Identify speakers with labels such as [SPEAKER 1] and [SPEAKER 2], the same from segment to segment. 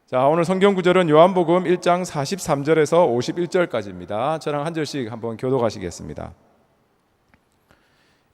[SPEAKER 1] 자, 오늘 성경 구절은 요한복음 1장 43절에서 51절까지입니다. 저랑 한 절씩 한번 교독하시겠습니다.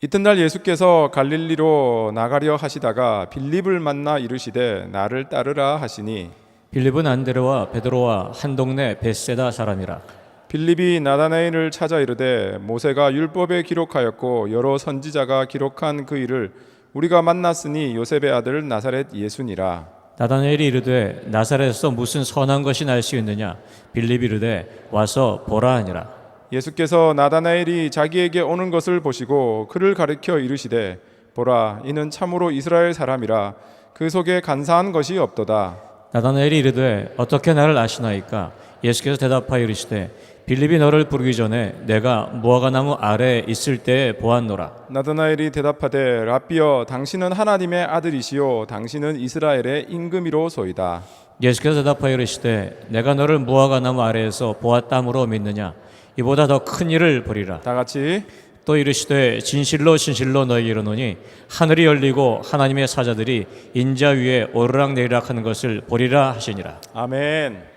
[SPEAKER 1] 이튿날 예수께서 갈릴리로 나가려 하시다가 빌립을 만나 이르시되 나를 따르라 하시니
[SPEAKER 2] 빌립은 안드레와 베드로와 한 동네 벳세다 사람이라.
[SPEAKER 1] 빌립이 나다나엘을 찾아 이르되 모세가 율법에 기록하였고 여러 선지자가 기록한 그 일을 우리가 만났으니 요셉의 아들 나사렛 예수니라.
[SPEAKER 2] 나다나엘이 이르되 나사렛에서 무슨 선한 것이 날 수 있느냐. 빌립이 이르되 와서 보라 하니라.
[SPEAKER 1] 예수께서 나다나엘이 자기에게 오는 것을 보시고 그를 가리켜 이르시되 보라 이는 참으로 이스라엘 사람이라 그 속에 간사한 것이 없도다.
[SPEAKER 2] 나다나엘이 이르되 어떻게 나를 아시나이까. 예수께서 대답하여 이르시되 빌립이 너를 부르기 전에 내가 무화과나무 아래에 있을 때에 보았노라.
[SPEAKER 1] 나다나엘이 대답하되 라비여 당신은 하나님의 아들이시요 당신은 이스라엘의 임금이로소이다.
[SPEAKER 2] 예수께서 대답하여 이르시되 내가 너를 무화과나무 아래에서 보았다므로 믿느냐. 이보다 더 큰 일을 보리라.
[SPEAKER 1] 다 같이
[SPEAKER 2] 또 이르시되 진실로 진실로 너희에게 이르노니 하늘이 열리고 하나님의 사자들이 인자 위에 오르락내리락 하는 것을 보리라 하시니라.
[SPEAKER 1] 아멘.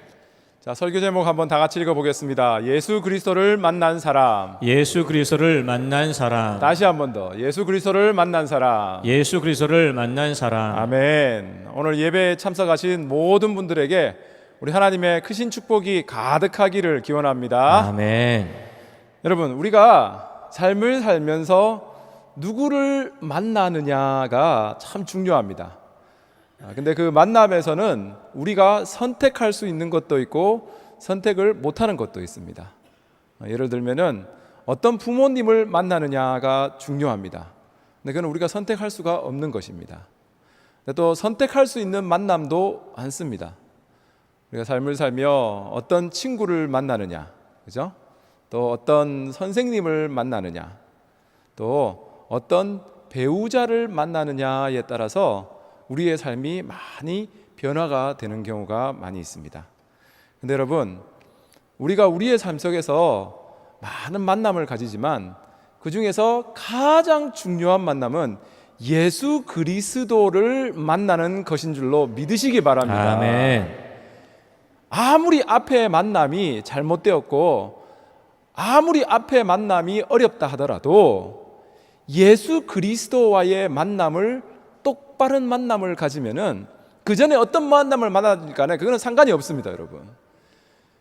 [SPEAKER 1] 자, 설교 제목 한번 다 같이 읽어보겠습니다. 예수 그리스도를 만난 사람.
[SPEAKER 2] 예수 그리스도를 만난 사람.
[SPEAKER 1] 다시 한 번 더. 예수 그리스도를 만난 사람.
[SPEAKER 2] 예수 그리스도를 만난 사람.
[SPEAKER 1] 아멘. 오늘 예배에 참석하신 모든 분들에게 우리 하나님의 크신 축복이 가득하기를 기원합니다.
[SPEAKER 2] 아멘.
[SPEAKER 1] 여러분, 우리가 삶을 살면서 누구를 만나느냐가 참 중요합니다. 근데 그 만남에서는 우리가 선택할 수 있는 것도 있고 선택을 못하는 것도 있습니다. 예를 들면은 어떤 부모님을 만나느냐가 중요합니다. 근데 그건 우리가 선택할 수가 없는 것입니다. 근데 또 선택할 수 있는 만남도 많습니다. 우리가 삶을 살며 어떤 친구를 만나느냐, 그죠? 또 어떤 선생님을 만나느냐, 또 어떤 배우자를 만나느냐에 따라서 우리의 삶이 많이 변화가 되는 경우가 많이 있습니다. 근데 여러분, 우리가 우리의 삶 속에서 많은 만남을 가지지만 그 중에서 가장 중요한 만남은 예수 그리스도를 만나는 것인 줄로 믿으시기 바랍니다.
[SPEAKER 2] 아멘.
[SPEAKER 1] 아무리 앞에 만남이 잘못되었고 아무리 앞에 만남이 어렵다 하더라도 예수 그리스도와의 만남을 똑바른 만남을 가지면은 그 전에 어떤 만남을 만나든 간에 그거는 상관이 없습니다, 여러분.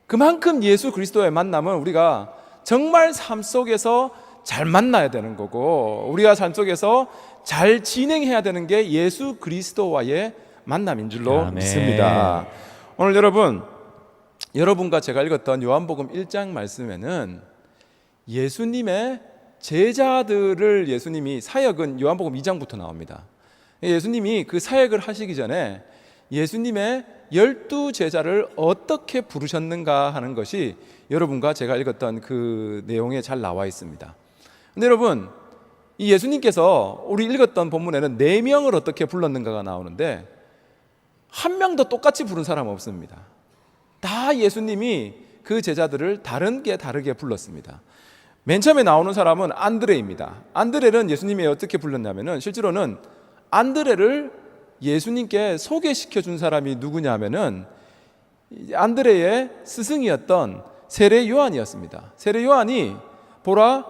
[SPEAKER 1] 그만큼 예수 그리스도의 만남은 우리가 정말 삶 속에서 잘 만나야 되는 거고 우리가 삶 속에서 잘 진행해야 되는 게 예수 그리스도와의 만남인 줄로
[SPEAKER 2] 아멘.
[SPEAKER 1] 믿습니다. 오늘 여러분과 제가 읽었던 요한복음 1장 말씀에는 예수님의 제자들을 예수님이 사역은 요한복음 2장부터 나옵니다. 예수님이 그 사역을 하시기 전에 예수님의 12제자를 어떻게 부르셨는가 하는 것이 여러분과 제가 읽었던 그 내용에 잘 나와 있습니다. 근데 여러분, 이 예수님께서 우리 읽었던 본문에는 4명을 어떻게 불렀는가가 나오는데 한 명도 똑같이 부른 사람은 없습니다. 다 예수님이 그 제자들을 다르게 불렀습니다. 맨 처음에 나오는 사람은 안드레입니다. 안드레는 예수님이 어떻게 불렀냐면은 실제로는 안드레를 예수님께 소개시켜 준 사람이 누구냐면은 안드레의 스승이었던 세례 요한이었습니다. 세례 요한이 보라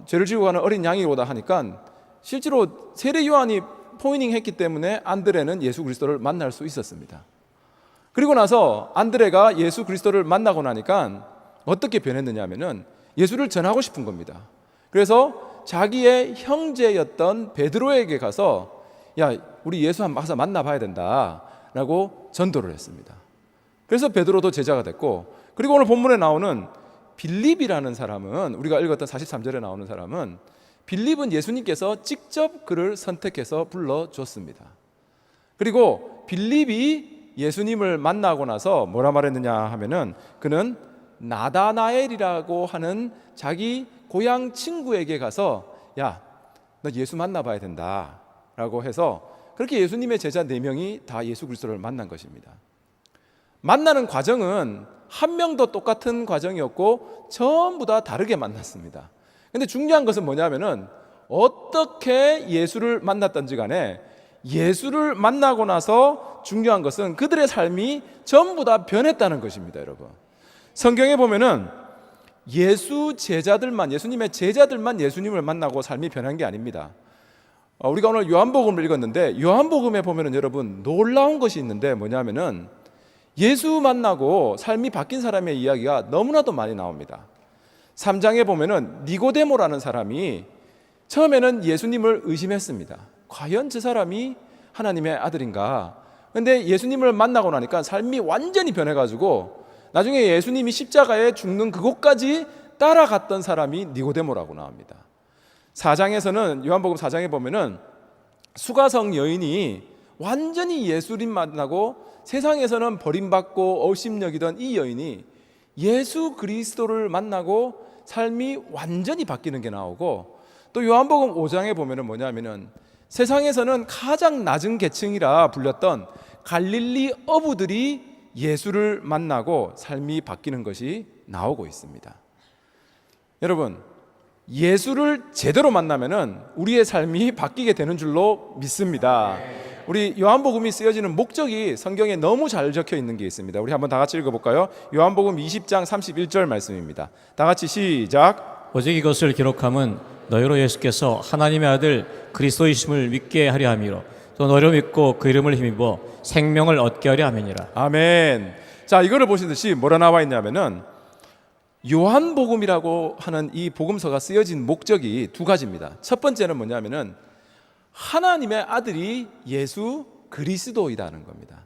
[SPEAKER 1] 죄를 지고 가는 어린 양이 오다 하니까 실제로 세례 요한이 포이닝 했기 때문에 안드레는 예수 그리스도를 만날 수 있었습니다. 그리고 나서 안드레가 예수 그리스도를 만나고 나니까 어떻게 변했느냐 하면은 예수를 전하고 싶은 겁니다. 그래서 자기의 형제였던 베드로에게 가서 야, 우리 예수 한번 가서 만나봐야 된다라고 전도를 했습니다. 그래서 베드로도 제자가 됐고, 그리고 오늘 본문에 나오는 빌립이라는 사람은, 우리가 읽었던 43절에 나오는 사람은, 빌립은 예수님께서 직접 그를 선택해서 불러줬습니다. 그리고 빌립이 예수님을 만나고 나서 뭐라 말했느냐 하면은 그는 나다나엘이라고 하는 자기 고향 친구에게 가서 야, 너 예수 만나봐야 된다 라고 해서 그렇게 예수님의 제자 4명이 다 예수 그리스도를 만난 것입니다. 만나는 과정은 한 명도 똑같은 과정이었고 전부 다 다르게 만났습니다. 근데 중요한 것은 뭐냐면은 어떻게 예수를 만났던지 간에 예수를 만나고 나서 중요한 것은 그들의 삶이 전부 다 변했다는 것입니다. 여러분, 성경에 보면은 예수님의 제자들만 예수님을 만나고 삶이 변한 게 아닙니다. 우리가 오늘 요한복음을 읽었는데 요한복음에 보면은 여러분 놀라운 것이 있는데 뭐냐면은 예수 만나고 삶이 바뀐 사람의 이야기가 너무나도 많이 나옵니다. 3장에 보면은 니고데모라는 사람이 처음에는 예수님을 의심했습니다. 과연 저 사람이 하나님의 아들인가? 근데 예수님을 만나고 나니까 삶이 완전히 변해가지고 나중에 예수님이 십자가에 죽는 그곳까지 따라갔던 사람이 니고데모라고 나옵니다. 4장에서는 요한복음 4장에 보면은 수가성 여인이 완전히 예수님 만나고 세상에서는 버림받고 업심여기던 이 여인이 예수 그리스도를 만나고 삶이 완전히 바뀌는 게 나오고, 또 요한복음 5장에 보면은 뭐냐면은 세상에서는 가장 낮은 계층이라 불렸던 갈릴리 어부들이 예수를 만나고 삶이 바뀌는 것이 나오고 있습니다. 여러분, 예수를 제대로 만나면은 우리의 삶이 바뀌게 되는 줄로 믿습니다. 우리 요한복음이 쓰여지는 목적이 성경에 너무 잘 적혀 있는 게 있습니다. 우리 한번 다 같이 읽어볼까요? 요한복음 20장 31절 말씀입니다. 다 같이 시작.
[SPEAKER 2] 오직 이것을 기록함은 너희로 예수께서 하나님의 아들 그리스도이심을 믿게 하려 함이로 또 너희로 믿고 그 이름을 힘입어 생명을 얻게 하려 함이니라.
[SPEAKER 1] 아멘. 자, 이거를 보시듯이 뭐라 나와 있냐면은 요한복음이라고 하는 이 복음서가 쓰여진 목적이 두 가지입니다. 첫 번째는 뭐냐면은 하나님의 아들이 예수 그리스도이다는 겁니다.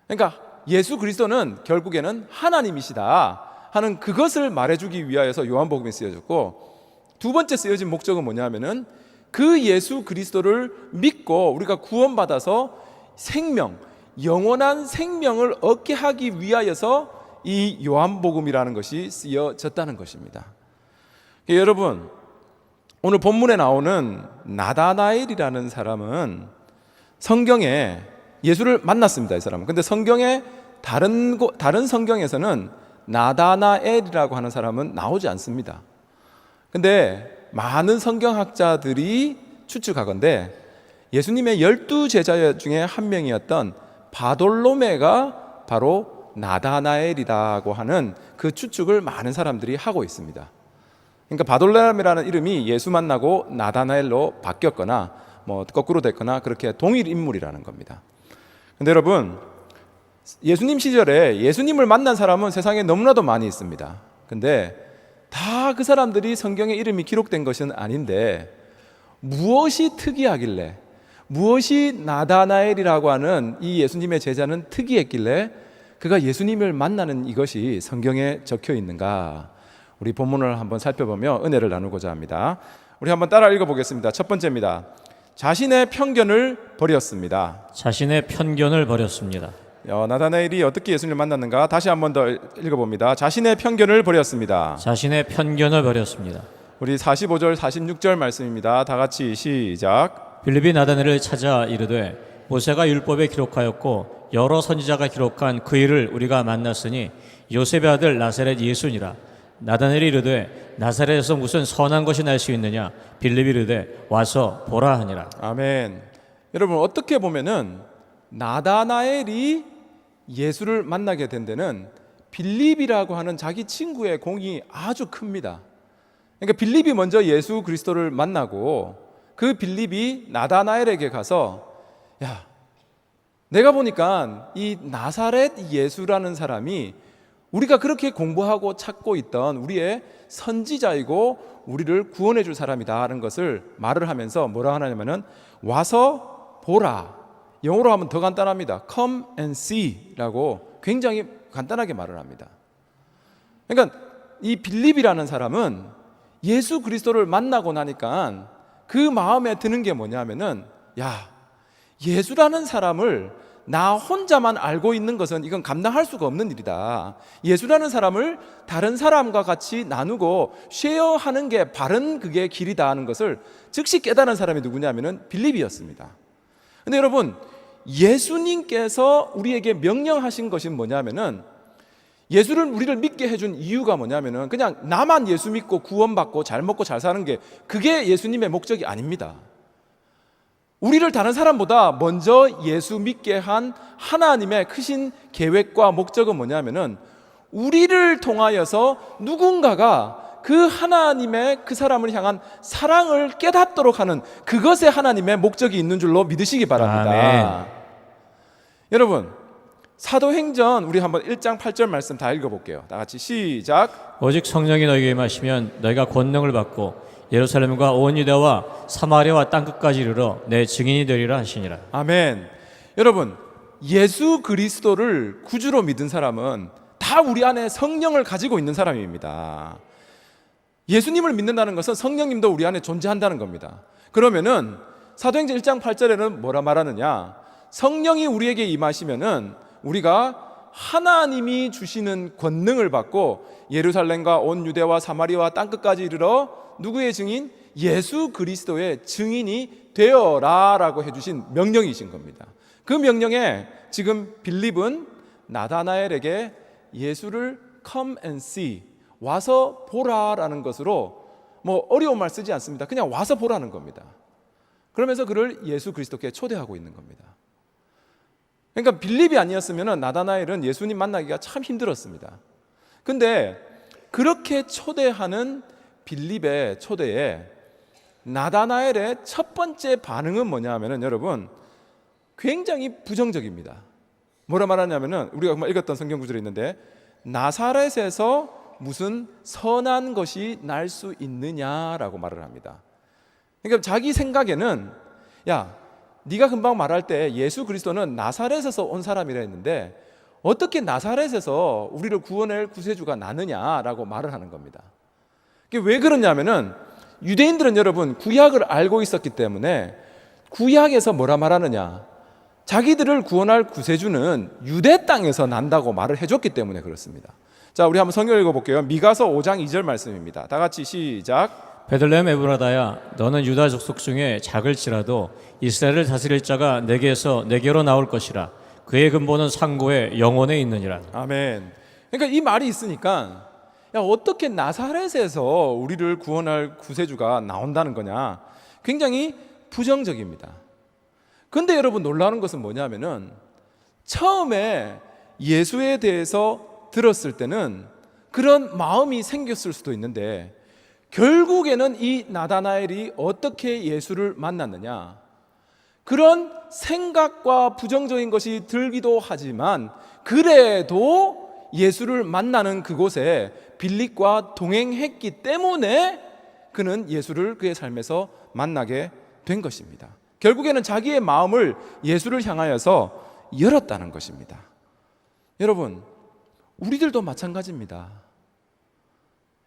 [SPEAKER 1] 그러니까 예수 그리스도는 결국에는 하나님이시다 하는 그것을 말해주기 위하여서 요한복음이 쓰여졌고, 두 번째 쓰여진 목적은 뭐냐면은 그 예수 그리스도를 믿고 우리가 구원받아서 생명, 영원한 생명을 얻게 하기 위하여서 이 요한복음이라는 것이 쓰여졌다는 것입니다. 여러분, 오늘 본문에 나오는 나다나엘이라는 사람은 성경에 예수를 만났습니다. 이 사람은. 근데 성경에 다른 성경에서는 나다나엘이라고 하는 사람은 나오지 않습니다. 근데 많은 성경학자들이 추측하건대 예수님의 12제자 중에 한 명이었던 바돌로메가 바로 나다나엘이라고 하는 그 추측을 많은 사람들이 하고 있습니다. 그러니까 바돌로메라는 이름이 예수 만나고 나다나엘로 바뀌었거나 뭐 거꾸로 됐거나 그렇게 동일 인물이라는 겁니다. 근데 여러분, 예수님 시절에 예수님을 만난 사람은 세상에 너무나도 많이 있습니다. 근데 다 그 사람들이 성경에 이름이 기록된 것은 아닌데 무엇이 특이하길래, 무엇이 나다나엘이라고 하는 이 예수님의 제자는 특이했길래 그가 예수님을 만나는 이것이 성경에 적혀 있는가? 우리 본문을 한번 살펴보며 은혜를 나누고자 합니다. 우리 한번 따라 읽어보겠습니다. 첫 번째입니다. 자신의 편견을 버렸습니다.
[SPEAKER 2] 자신의 편견을 버렸습니다.
[SPEAKER 1] 나다나엘이 어떻게 예수님을 만났는가? 다시 한번 더 읽어봅니다. 자신의 편견을 버렸습니다.
[SPEAKER 2] 자신의 편견을 버렸습니다.
[SPEAKER 1] 우리 45절 46절 말씀입니다. 다 같이 시작.
[SPEAKER 2] 빌립이 나다나엘을 찾아 이르되 모세가 율법에 기록하였고 여러 선지자가 기록한 그 일을 우리가 만났으니 요셉의 아들 나사렛 예수니라. 나다나엘이 이르되 나사렛에서 무슨 선한 것이 날 수 있느냐? 빌립이 이르되 와서 보라 하니라.
[SPEAKER 1] 아멘. 여러분, 어떻게 보면은 나다나엘이 예수를 만나게 된 데는 빌립이라고 하는 자기 친구의 공이 아주 큽니다. 그러니까 빌립이 먼저 예수 그리스도를 만나고 그 빌립이 나다나엘에게 가서, 야, 내가 보니까 이 나사렛 예수라는 사람이 우리가 그렇게 공부하고 찾고 있던 우리의 선지자이고 우리를 구원해 줄 사람이다라는 것을 말을 하면서 뭐라 하냐면은 와서 보라. 영어로 하면 더 간단합니다. Come and see 라고 굉장히 간단하게 말을 합니다. 그러니까 이 빌립이라는 사람은 예수 그리스도를 만나고 나니까 그 마음에 드는 게 뭐냐면은, 야, 예수라는 사람을 나 혼자만 알고 있는 것은 이건 감당할 수가 없는 일이다. 예수라는 사람을 다른 사람과 같이 나누고 쉐어하는 게 바른 그게 길이다 하는 것을 즉시 깨달은 사람이 누구냐면은 빌립이었습니다. 근데 여러분, 예수님께서 우리에게 명령하신 것이 뭐냐면은 예수를 우리를 믿게 해준 이유가 뭐냐면은 그냥 나만 예수 믿고 구원받고 잘 먹고 잘 사는 게 그게 예수님의 목적이 아닙니다. 우리를 다른 사람보다 먼저 예수 믿게 한 하나님의 크신 계획과 목적은 뭐냐면은 우리를 통하여서 누군가가 그 하나님의 그 사람을 향한 사랑을 깨닫도록 하는 그것에 하나님의 목적이 있는 줄로 믿으시기 바랍니다.
[SPEAKER 2] 아멘.
[SPEAKER 1] 여러분, 사도행전 우리 한번 1장 8절 말씀 다 읽어볼게요. 다 같이 시작.
[SPEAKER 2] 오직 성령이 너희에게 임하시면 너희가 권능을 받고 예루살렘과 온 유대와 사마리아와 땅끝까지 이르러 내 증인이 되리라 하시니라.
[SPEAKER 1] 아멘. 여러분, 예수 그리스도를 구주로 믿은 사람은 다 우리 안에 성령을 가지고 있는 사람입니다. 예수님을 믿는다는 것은 성령님도 우리 안에 존재한다는 겁니다. 그러면은 사도행전 1장 8절에는 뭐라 말하느냐? 성령이 우리에게 임하시면은 우리가 하나님이 주시는 권능을 받고 예루살렘과 온 유대와 사마리아와 땅끝까지 이르러 누구의 증인? 예수 그리스도의 증인이 되어라라고 해주신 명령이신 겁니다. 그 명령에 지금 빌립은 나다나엘에게 예수를 come and see, 와서 보라라는 것으로 뭐 어려운 말 쓰지 않습니다. 그냥 와서 보라는 겁니다. 그러면서 그를 예수 그리스도께 초대하고 있는 겁니다. 그러니까 빌립이 아니었으면 나다나엘은 예수님 만나기가 참 힘들었습니다. 근데 그렇게 초대하는 빌립의 초대에 나다나엘의 첫 번째 반응은 뭐냐 하면은 여러분 굉장히 부정적입니다. 뭐라 말하냐면은 우리가 읽었던 성경 구절이 있는데 나사렛에서 무슨 선한 것이 날 수 있느냐라고 말을 합니다. 그러니까 자기 생각에는 야, 네가 금방 말할 때 예수 그리스도는 나사렛에서 온 사람이라 했는데 어떻게 나사렛에서 우리를 구원할 구세주가 나느냐라고 말을 하는 겁니다. 그게 왜 그러냐면은 유대인들은 여러분 구약을 알고 있었기 때문에 구약에서 뭐라 말하느냐? 자기들을 구원할 구세주는 유대 땅에서 난다고 말을 해줬기 때문에 그렇습니다. 자, 우리 한번 성경 읽어볼게요. 미가서 5장 2절 말씀입니다. 다 같이 시작.
[SPEAKER 2] 베들레헴 에브라다야, 너는 유다 족속 중에 작을지라도 이스라엘을 다스릴 자가 내게서 내게로 나올 것이라. 그의 근본은 상고의 영혼에 있느니라.
[SPEAKER 1] 아멘. 그러니까 이 말이 있으니까 야, 어떻게 나사렛에서 우리를 구원할 구세주가 나온다는 거냐? 굉장히 부정적입니다. 근데 여러분 놀라운 것은 뭐냐면은 처음에 예수에 대해서 들었을 때는 그런 마음이 생겼을 수도 있는데 결국에는 이 나다나엘이 어떻게 예수를 만났느냐? 그런 생각과 부정적인 것이 들기도 하지만 그래도 예수를 만나는 그곳에 빌립과 동행했기 때문에 그는 예수를 그의 삶에서 만나게 된 것입니다. 결국에는 자기의 마음을 예수를 향하여서 열었다는 것입니다. 여러분, 우리들도 마찬가지입니다.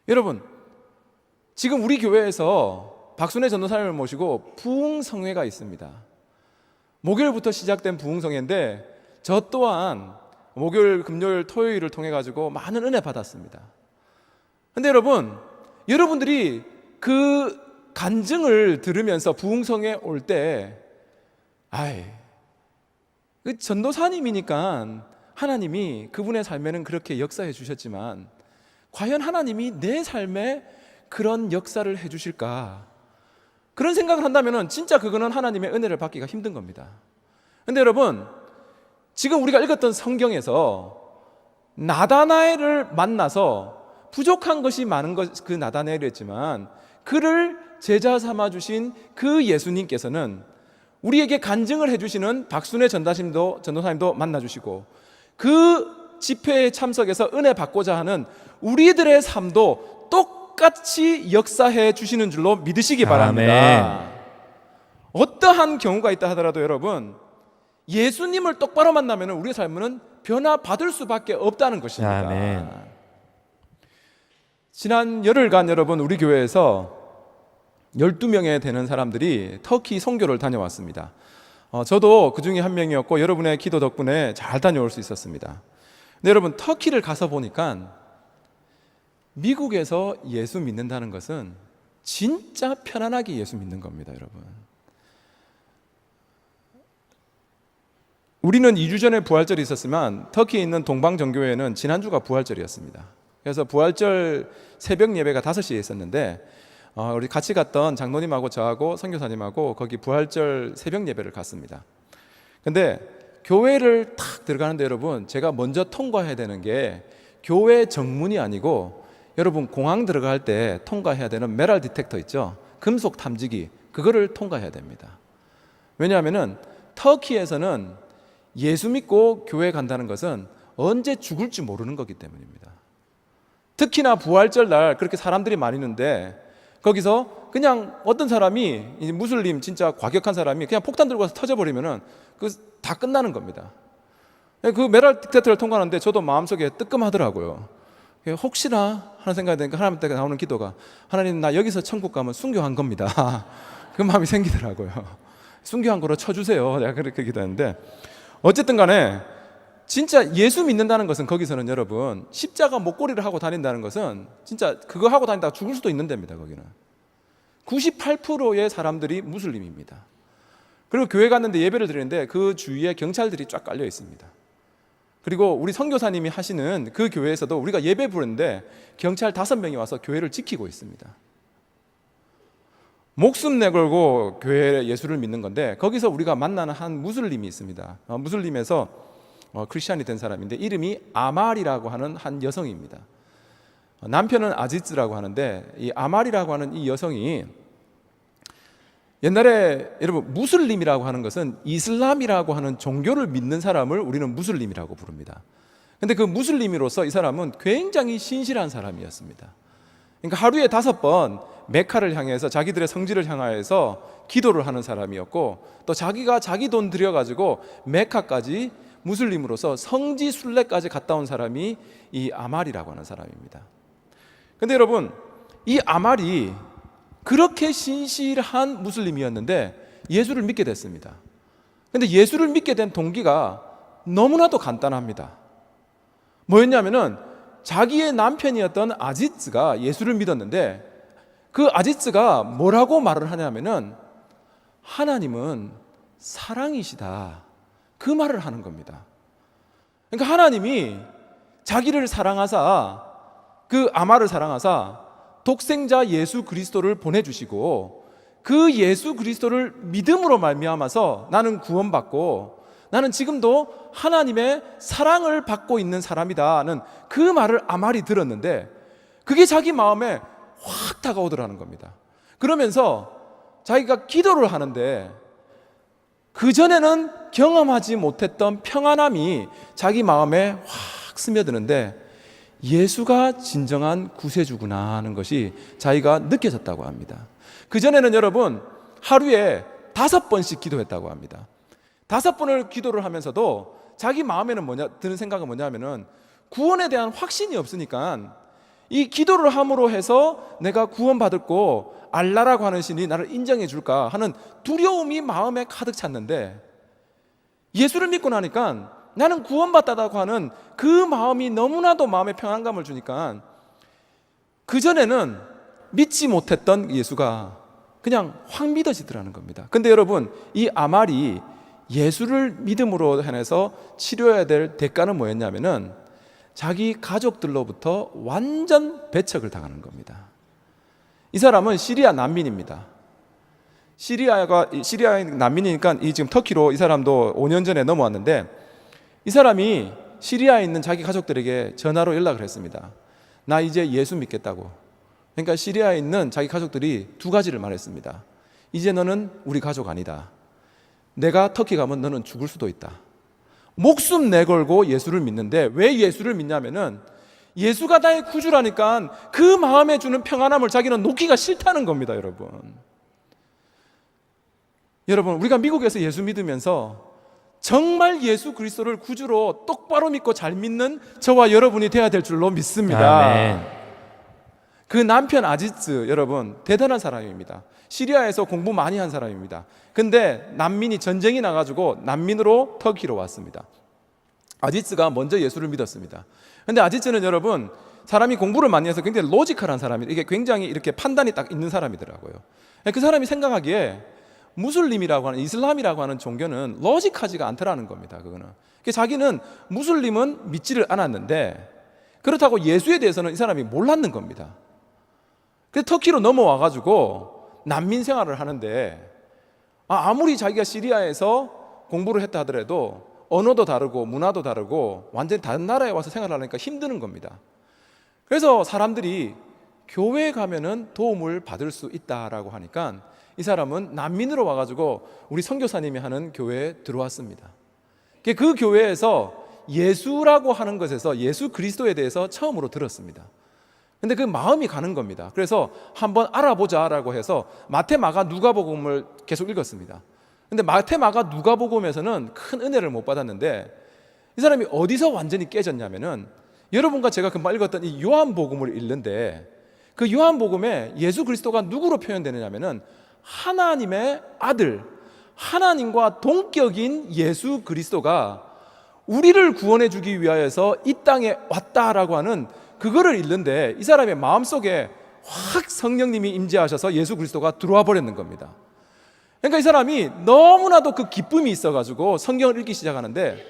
[SPEAKER 1] 여러분, 지금 우리 교회에서 박순애 전도사님을 모시고 부흥성회가 있습니다. 목요일부터 시작된 부흥성회인데 저 또한 목요일, 금요일, 토요일을 통해 가지고 많은 은혜 받았습니다. 근데 여러분, 여러분들이 그 간증을 들으면서 부흥성에 올 때, 그 전도사님이니까 하나님이 그분의 삶에는 그렇게 역사해 주셨지만 과연 하나님이 내 삶에 그런 역사를 해 주실까? 그런 생각을 한다면 진짜 그거는 하나님의 은혜를 받기가 힘든 겁니다. 근데 여러분, 지금 우리가 읽었던 성경에서 나다나엘을 만나서 부족한 것이 많은 것, 그 나다나엘이었지만 그를 제자 삼아 주신 그 예수님께서는 우리에게 간증을 해주시는 박순애 전도사님도 만나주시고 그 집회에 참석해서 은혜 받고자 하는 우리들의 삶도 똑같이 역사해 주시는 줄로 믿으시기 바랍니다. 어떠한 경우가 있다 하더라도 여러분, 예수님을 똑바로 만나면 우리의 삶은 변화받을 수밖에 없다는 것입니다.
[SPEAKER 2] 아멘.
[SPEAKER 1] 지난 열흘간 여러분 우리 교회에서 12명에 되는 사람들이 터키 선교를 다녀왔습니다. 저도 그 중에 한 명이었고 여러분의 기도 덕분에 잘 다녀올 수 있었습니다. 근데 여러분, 터키를 가서 보니까 미국에서 예수 믿는다는 것은 진짜 편안하게 예수 믿는 겁니다. 여러분, 우리는 2주 전에 부활절이 있었지만 터키에 있는 동방정교회는 지난주가 부활절이었습니다. 그래서 부활절 새벽 예배가 5시에 있었는데 우리 같이 갔던 장로님하고 저하고 선교사님하고 거기 부활절 새벽 예배를 갔습니다. 근데 교회를 탁 들어가는데 여러분, 제가 먼저 통과해야 되는 게 교회 정문이 아니고 여러분 공항 들어갈 때 통과해야 되는 메탈 디텍터 있죠? 금속 탐지기, 그거를 통과해야 됩니다. 왜냐하면은 터키에서는 예수 믿고 교회 간다는 것은 언제 죽을지 모르는 거기 때문입니다. 특히나 부활절 날 그렇게 사람들이 많이 있는데 거기서 그냥 어떤 사람이 무슬림 진짜 과격한 사람이 그냥 폭탄 들고 와서 터져버리면은 그 다 끝나는 겁니다. 그 메탈 디텍터를 통과하는데 저도 마음속에 뜨끔하더라고요. 혹시나 하는 생각이 드니까 하나님께 나오는 기도가, 하나님 나 여기서 천국 가면 순교한 겁니다. 그 마음이 생기더라고요. 순교한 거로 쳐주세요. 내가 그렇게 기도했는데, 어쨌든 간에 진짜 예수 믿는다는 것은 거기서는 여러분 십자가 목걸이를 하고 다닌다는 것은 진짜 그거 하고 다니다가 죽을 수도 있는 데입니다. 거기는 98%의 사람들이 무슬림입니다. 그리고 교회 갔는데 예배를 드리는데 그 주위에 경찰들이 쫙 깔려 있습니다. 그리고 우리 선교사님이 하시는 그 교회에서도 우리가 예배 부르는데 경찰 5명이 와서 교회를 지키고 있습니다. 목숨 내걸고 교회에 예수를 믿는 건데, 거기서 우리가 만나는 한 무슬림이 있습니다. 무슬림에서 크리스찬이 된 사람인데 이름이 아말이라고 하는 한 여성입니다. 남편은 아지즈라고 하는데 이 아말이라고 하는 이 여성이 옛날에, 여러분 무슬림이라고 하는 것은 이슬람이라고 하는 종교를 믿는 사람을 우리는 무슬림이라고 부릅니다. 근데 그 무슬림으로서 이 사람은 굉장히 신실한 사람이었습니다. 그러니까 하루에 5번 메카를 향해서 자기들의 성지를 향하여서 기도를 하는 사람이었고, 또 자기가 자기 돈 들여가지고 메카까지 무슬림으로서 성지 순례까지 갔다 온 사람이 이 아말이라고 하는 사람입니다. 근데 여러분, 이 아말이 그렇게 신실한 무슬림이었는데 예수를 믿게 됐습니다. 근데 예수를 믿게 된 동기가 너무나도 간단합니다. 뭐였냐면은 자기의 남편이었던 아지츠가 예수를 믿었는데 그 아지츠가 뭐라고 말을 하냐면은 하나님은 사랑이시다, 그 말을 하는 겁니다. 그러니까 하나님이 자기를 사랑하사, 그 아말을 사랑하사 독생자 예수 그리스도를 보내주시고 그 예수 그리스도를 믿음으로 말미암아서 나는 구원받고 나는 지금도 하나님의 사랑을 받고 있는 사람이다는 그 말을 아말이 들었는데 그게 자기 마음에 확 다가오더라는 겁니다. 그러면서 자기가 기도를 하는데 그전에는 경험하지 못했던 평안함이 자기 마음에 확 스며드는데 예수가 진정한 구세주구나 하는 것이 자기가 느껴졌다고 합니다. 그전에는 여러분 하루에 5번씩 기도했다고 합니다. 5번을 기도를 하면서도 자기 마음에는 드는 생각은 뭐냐면은 구원에 대한 확신이 없으니까 이 기도를 함으로 해서 내가 구원받았고 알라라고 하는 신이 나를 인정해 줄까 하는 두려움이 마음에 가득 찼는데, 예수를 믿고 나니까 나는 구원받았다고 하는 그 마음이 너무나도 마음에 평안감을 주니까 그전에는 믿지 못했던 예수가 그냥 확 믿어지더라는 겁니다. 근데 여러분, 이 아말이 예수를 믿음으로 해서 치료해야 될 대가는 뭐였냐면은 자기 가족들로부터 완전 배척을 당하는 겁니다. 이 사람은 시리아 난민입니다. 시리아의 난민이니까 지금 터키로 이 사람도 5년 전에 넘어왔는데 이 사람이 시리아에 있는 자기 가족들에게 전화로 연락을 했습니다. 나 이제 예수 믿겠다고. 그러니까 시리아에 있는 자기 가족들이 2가지를 말했습니다. 이제 너는 우리 가족 아니다. 내가 터키 가면 너는 죽을 수도 있다. 목숨 내걸고 예수를 믿는데 왜 예수를 믿냐면은 예수가 나의 구주라니까 그 마음에 주는 평안함을 자기는 놓기가 싫다는 겁니다. 여러분 우리가 미국에서 예수 믿으면서 정말 예수 그리스도를 구주로 똑바로 믿고 잘 믿는 저와 여러분이 돼야 될 줄로 믿습니다.
[SPEAKER 2] 아멘.
[SPEAKER 1] 그 남편 아지츠 여러분 대단한 사람입니다. 시리아에서 공부 많이 한 사람입니다. 근데 난민이 전쟁이 나가지고 난민으로 터키로 왔습니다. 아지츠가 먼저 예수를 믿었습니다. 근데 아지츠는 여러분 사람이 공부를 많이 해서 굉장히 로지컬한 사람이, 이게 굉장히 이렇게 판단이 딱 있는 사람이더라고요. 그 사람이 생각하기에 무슬림이라고 하는, 이슬람이라고 하는 종교는 로직하지가 않더라는 겁니다. 그거는. 자기는 무슬림은 믿지를 않았는데 그렇다고 예수에 대해서는 이 사람이 몰랐는 겁니다. 그래서 터키로 넘어와 가지고 난민 생활을 하는데 아무리 자기가 시리아에서 공부를 했다 하더라도 언어도 다르고 문화도 다르고 완전히 다른 나라에 와서 생활하려니까 힘드는 겁니다. 그래서 사람들이 교회에 가면은 도움을 받을 수 있다라고 하니까 이 사람은 난민으로 와가지고 우리 선교사님이 하는 교회에 들어왔습니다. 그 교회에서 예수라고 하는 것에서 예수 그리스도에 대해서 처음으로 들었습니다. 근데 그 마음이 가는 겁니다. 그래서 한번 알아보자라고 해서 마태, 마가, 누가복음을 계속 읽었습니다. 근데 마태, 마가, 누가복음에서는 큰 은혜를 못 받았는데 이 사람이 어디서 완전히 깨졌냐면은 여러분과 제가 금방 읽었던 이 요한복음을 읽는데 그 요한복음에 예수 그리스도가 누구로 표현되느냐면은 하나님의 아들, 하나님과 동격인 예수 그리스도가 우리를 구원해 주기 위하여서 이 땅에 왔다라고 하는 그거를 읽는데 이 사람의 마음속에 확 성령님이 임재하셔서 예수 그리스도가 들어와 버렸는 겁니다. 그러니까 이 사람이 너무나도 그 기쁨이 있어가지고 성경을 읽기 시작하는데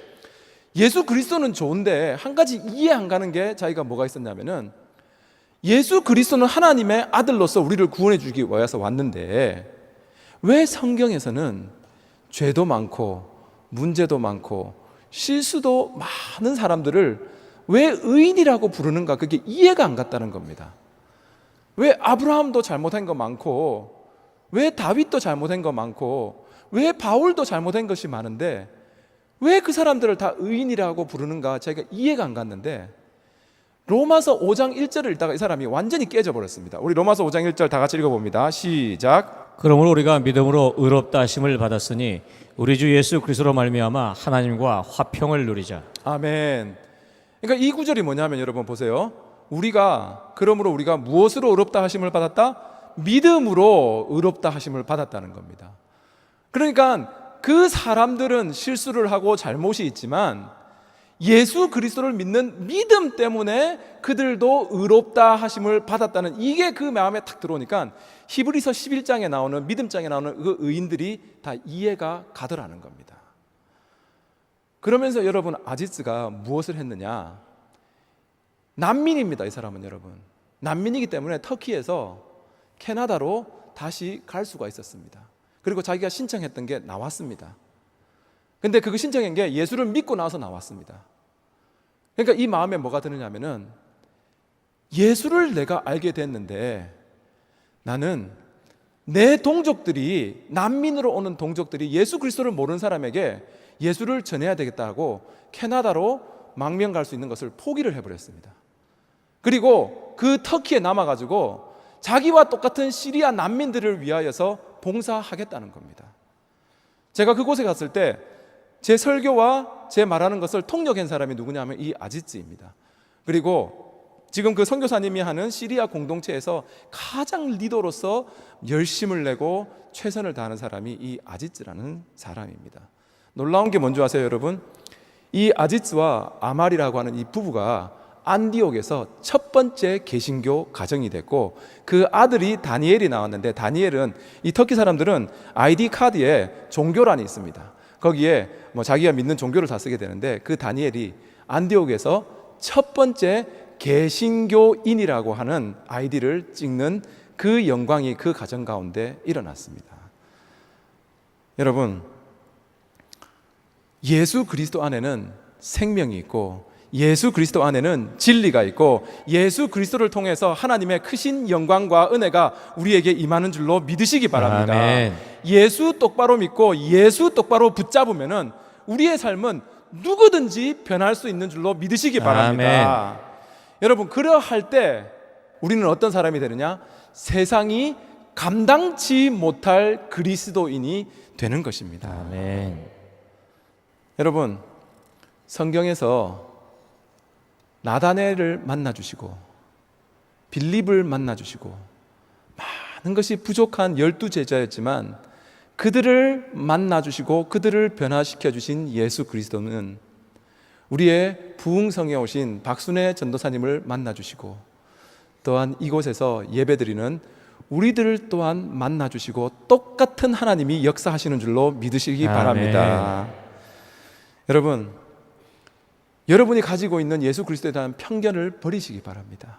[SPEAKER 1] 예수 그리스도는 좋은데 한 가지 이해 안 가는 게 자기가 뭐가 있었냐면은 예수 그리스도는 하나님의 아들로서 우리를 구원해 주기 위해서 왔는데 왜 성경에서는 죄도 많고 문제도 많고 실수도 많은 사람들을 왜 의인이라고 부르는가, 그게 이해가 안 갔다는 겁니다. 왜 아브라함도 잘못한 거 많고 왜 다윗도 잘못한 거 많고 왜 바울도 잘못한 것이 많은데 왜 그 사람들을 다 의인이라고 부르는가 자기가 이해가 안 갔는데 로마서 5장 1절을 읽다가 이 사람이 완전히 깨져버렸습니다. 우리 로마서 5장 1절 다 같이 읽어봅니다. 시작.
[SPEAKER 2] 그러므로 우리가 믿음으로 의롭다 하심을 받았으니 우리 주 예수 그리스도로 말미암아 하나님과 화평을 누리자.
[SPEAKER 1] 아멘. 그러니까 이 구절이 뭐냐면 여러분 보세요. 그러므로 우리가 무엇으로 의롭다 하심을 받았다? 믿음으로 의롭다 하심을 받았다는 겁니다. 그러니까 그 사람들은 실수를 하고 잘못이 있지만 예수 그리스도를 믿는 믿음 때문에 그들도 의롭다 하심을 받았다는 이게 그 마음에 탁 들어오니까 히브리서 11장에 나오는 믿음장에 나오는 그 의인들이 다 이해가 가더라는 겁니다. 그러면서 여러분 아지츠가 무엇을 했느냐? 난민입니다. 이 사람은 여러분 난민이기 때문에 터키에서 캐나다로 다시 갈 수가 있었습니다. 그리고 자기가 신청했던 게 나왔습니다. 근데 그거 신청한 게 예수를 믿고 나서 나왔습니다. 그러니까 이 마음에 뭐가 드느냐면은 예수를 내가 알게 됐는데 나는 내 동족들이 난민으로 오는 동족들이 예수 그리스도를 모르는 사람에게 예수를 전해야 되겠다고 캐나다로 망명 갈 수 있는 것을 포기를 해버렸습니다. 그리고 그 터키에 남아가지고 자기와 똑같은 시리아 난민들을 위하여서 봉사하겠다는 겁니다. 제가 그곳에 갔을 때 제 설교와 제 말하는 것을 통역한 사람이 누구냐면 이 아지츠입니다. 그리고 지금 그 선교사님이 하는 시리아 공동체에서 가장 리더로서 열심을 내고 최선을 다하는 사람이 이 아지츠라는 사람입니다. 놀라운 게 뭔지 아세요, 여러분? 이 아지츠와 아말이라고 하는 이 부부가 안디옥에서 첫 번째 개신교 가정이 됐고 그 아들이 다니엘이 나왔는데 다니엘은 이 터키 사람들은 아이디 카드에 종교란이 있습니다. 거기에 자기가 믿는 종교를 다 쓰게 되는데 그 다니엘이 안디옥에서 첫 번째 개신교인이라고 하는 아이디를 찍는 그 영광이 그 가정 가운데 일어났습니다. 여러분, 예수 그리스도 안에는 생명이 있고 예수 그리스도 안에는 진리가 있고 예수 그리스도를 통해서 하나님의 크신 영광과 은혜가 우리에게 임하는 줄로 믿으시기 바랍니다.
[SPEAKER 2] 아멘.
[SPEAKER 1] 예수 똑바로 믿고 예수 똑바로 붙잡으면은 우리의 삶은 누구든지 변할 수 있는 줄로 믿으시기 바랍니다.
[SPEAKER 2] 아멘.
[SPEAKER 1] 여러분, 그러할 때 우리는 어떤 사람이 되느냐? 세상이 감당치 못할 그리스도인이 되는 것입니다.
[SPEAKER 2] 아멘.
[SPEAKER 1] 여러분, 성경에서 나다넬을 만나주시고 빌립을 만나주시고 많은 것이 부족한 12제자였지만 그들을 만나주시고 그들을 변화시켜 주신 예수 그리스도는 우리의 부흥성에 오신 박순애 전도사님을 만나주시고 또한 이곳에서 예배드리는 우리들 또한 만나 주시고 똑같은 하나님이 역사하시는 줄로 믿으시기
[SPEAKER 2] 아멘.
[SPEAKER 1] 바랍니다. 여러분, 여러분이 가지고 있는 예수 그리스도에 대한 편견을 버리시기 바랍니다.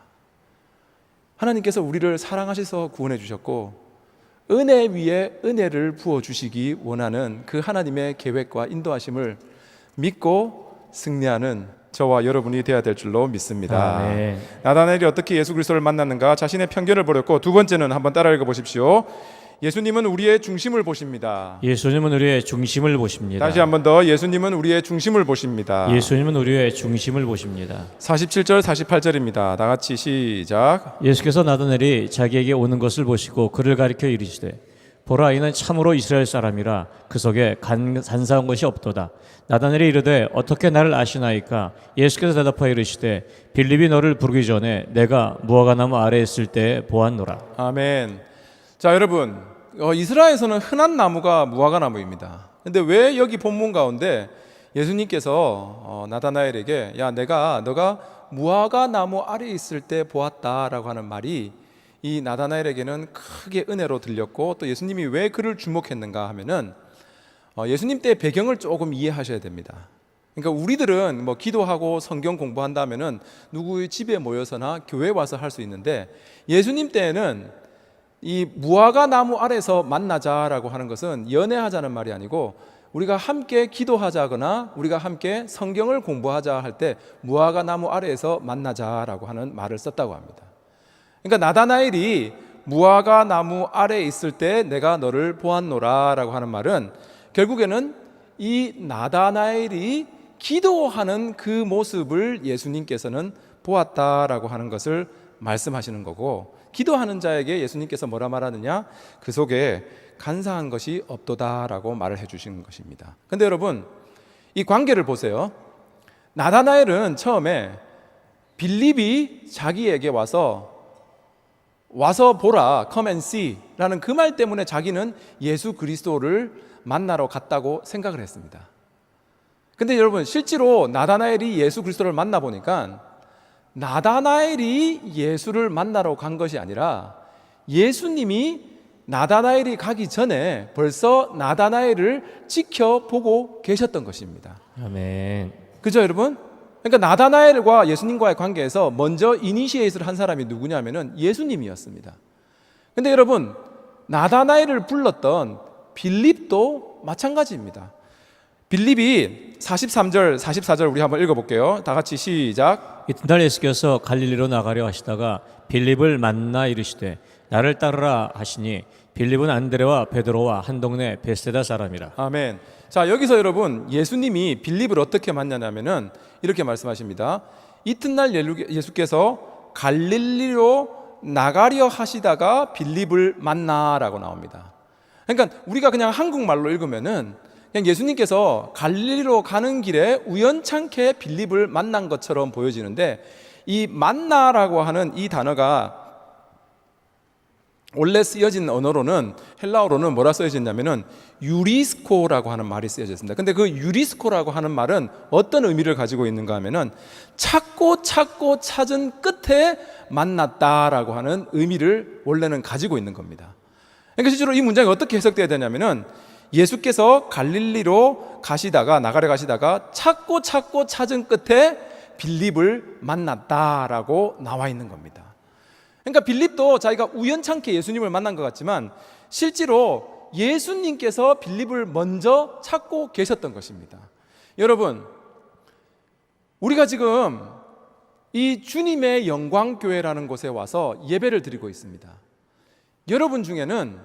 [SPEAKER 1] 하나님께서 우리를 사랑하셔서 구원해 주셨고 은혜 위에 은혜를 부어 주시기 원하는 그 하나님의 계획과 인도하심을 믿고 승리하는 저와 여러분이 되어야 될 줄로 믿습니다.
[SPEAKER 2] 아멘.
[SPEAKER 1] 나다나엘이 어떻게 예수 그리스도를 만났는가? 자신의 편견을 버렸고, 두 번째는 한번 따라 읽어 보십시오. 예수님은 우리의 중심을 보십니다.
[SPEAKER 2] 예수님은 우리의 중심을 보십니다.
[SPEAKER 1] 다시 한번 더, 예수님은 우리의 중심을 보십니다.
[SPEAKER 2] 예수님은 우리의 중심을 보십니다.
[SPEAKER 1] 47절 48절입니다. 다 같이 시작.
[SPEAKER 2] 예수께서 나다나엘이 자기에게 오는 것을 보시고 그를 가리켜 이르시되 보라, 이는 참으로 이스라엘 사람이라 그 속에 간사한 것이 없도다. 나다나엘이 이르되 어떻게 나를 아시나이까? 예수께서 대답하여 이르시되 빌립이 너를 부르기 전에 내가 무화과나무 아래에 있을 때 보았노라.
[SPEAKER 1] 아멘. 자, 여러분, 이스라엘에서는 흔한 나무가 무화과나무입니다. 근데 왜 여기 본문 가운데 예수님께서 나다나엘에게 야, 너가 무화과나무 아래에 있을 때 보았다라고 하는 말이 이 나다나엘에게는 크게 은혜로 들렸고, 또 예수님이 왜 그를 주목했는가 하면은 예수님 때의 배경을 조금 이해하셔야 됩니다. 그러니까 우리들은 뭐 기도하고 성경 공부한다 하면은 누구의 집에 모여서나 교회 와서 할 수 있는데, 예수님 때에는 이 무화과 나무 아래서 만나자라고 하는 것은 연애하자는 말이 아니고 우리가 함께 기도하자거나 우리가 함께 성경을 공부하자 할 때 무화과 나무 아래에서 만나자라고 하는 말을 썼다고 합니다. 그러니까 나다나엘이 무화과 나무 아래에 있을 때 내가 너를 보았노라라고 하는 말은 결국에는 이 나다나엘이 기도하는 그 모습을 예수님께서는 보았다라고 하는 것을 말씀하시는 거고, 기도하는 자에게 예수님께서 뭐라 말하느냐? 그 속에 간사한 것이 없도다라고 말을 해주시는 것입니다. 근데 여러분, 이 관계를 보세요. 나다나엘은 처음에 빌립이 자기에게 와서 보라, come and see 라는 그 말 때문에 자기는 예수 그리스도를 만나러 갔다고 생각을 했습니다. 근데 여러분, 실제로 나다나엘이 예수 그리스도를 만나보니까 나다나엘이 예수를 만나러 간 것이 아니라 예수님이 나다나엘이 가기 전에 벌써 나다나엘을 지켜보고 계셨던 것입니다.
[SPEAKER 2] 아멘.
[SPEAKER 1] 그죠, 여러분? 그러니까 나다나엘과 예수님과의 관계에서 먼저 이니시에이트를 한 사람이 누구냐면은 예수님이었습니다. 근데 여러분, 나다나엘을 불렀던 빌립도 마찬가지입니다. 빌립이 43절, 44절 우리 한번 읽어볼게요. 다 같이 시작.
[SPEAKER 2] 이튿날 예수께서 갈릴리로 나가려 하시다가 빌립을 만나 이르시되 나를 따르라 하시니 빌립은 안드레와 베드로와 한 동네 베세다 사람이라.
[SPEAKER 1] 아멘. 자, 여기서 여러분, 예수님이 빌립을 어떻게 만나냐면은 이렇게 말씀하십니다. 이튿날 예수께서 갈릴리로 나가려 하시다가 빌립을 만나라고 나옵니다. 그러니까 우리가 그냥 한국말로 읽으면은 그냥 예수님께서 갈릴리로 가는 길에 우연찮게 빌립을 만난 것처럼 보여지는데, 이 만나라고 하는 이 단어가 원래 쓰여진 언어로는, 헬라어로는 뭐라 쓰여졌냐면은 유리스코라고 하는 말이 쓰여졌습니다. 근데 그 유리스코라고 하는 말은 어떤 의미를 가지고 있는가 하면은 찾고 찾은 끝에 만났다라고 하는 의미를 원래는 가지고 있는 겁니다. 그러니까 실제로 이 문장이 어떻게 해석돼야 되냐면은 예수께서 갈릴리로 나가려 가시다가 찾고 찾은 끝에 빌립을 만났다라고 나와 있는 겁니다. 그러니까 빌립도 자기가 우연찮게 예수님을 만난 것 같지만 실제로 예수님께서 빌립을 먼저 찾고 계셨던 것입니다. 여러분, 우리가 지금 이 주님의 영광교회라는 곳에 와서 예배를 드리고 있습니다. 여러분 중에는